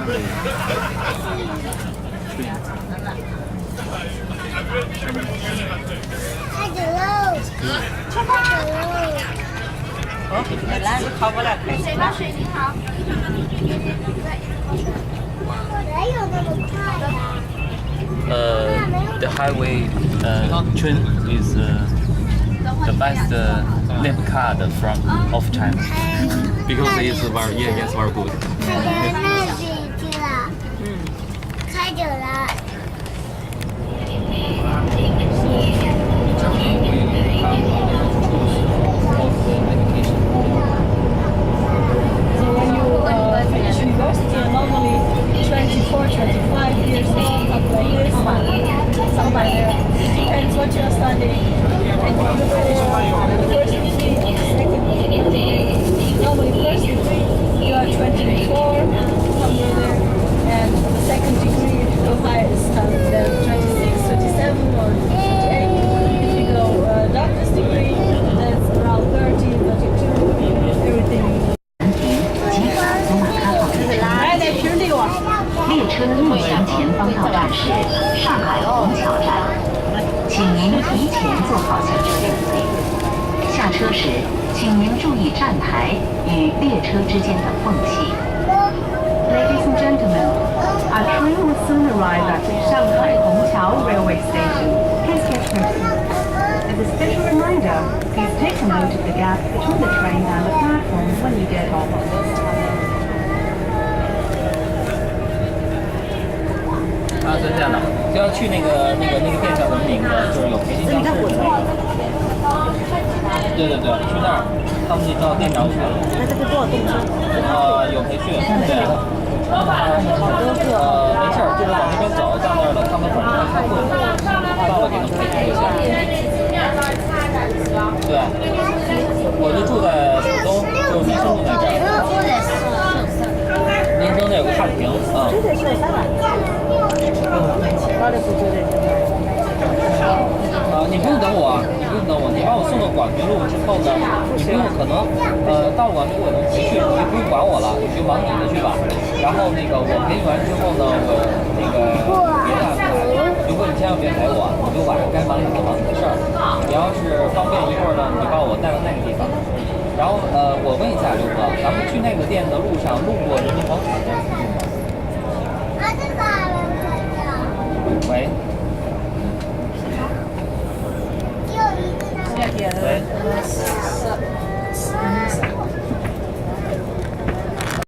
开始喽！开始喽！本来是考不了，开始了。哪有那么快呀？The highway train is the best name card from of China because it's very yes very good. 开着那里去了。开着了。So when you finish university, you're normally 24, 25 years old, something like this, somewhere there. Depends what you're studying. And you look for the first degree or the second degree. Normally first degree, you are 24, somewhere there. And for the second degree, if you go higher, it's then 26, 27, or 28. If you go doctor's degree, that's around 30, 32, everything. 列车运行前方到站是上海虹桥站，请您提前做好下车准备。下车时，请您注意站台与列车之间的缝隙。Ladies and gentlemen, our train will soon arrive at Shanghai Hongqiao Railway Station. Please get ready. As a special reminder, please take a note of the gap between the train and the platform when you get off. 是这样的，就要去那个店叫什么名字？就是有培训教室的那个。对，去那儿，他们就到店长去了。那这个多少动车？有培训，对。没事儿，就是往那边走，到那儿了，他们晚上开会，到了给他们培训一下。对，我就住在浦东，就是民生路那边。民生那有个汉庭啊。你不用等我，你把我送到广平路之后呢，你不用可能到了广平路我能回去，你就不用管我了，你就忙你的去吧。然后我培训完之后呢，我别的安排。如果你千万别陪我，你就晚上该忙你的忙你的事儿。你要是方便一会儿呢，你就把我带到那个地方。然后我问一下刘哥，咱们去那个店的路上路过人民广场那附近吗？喂。喂。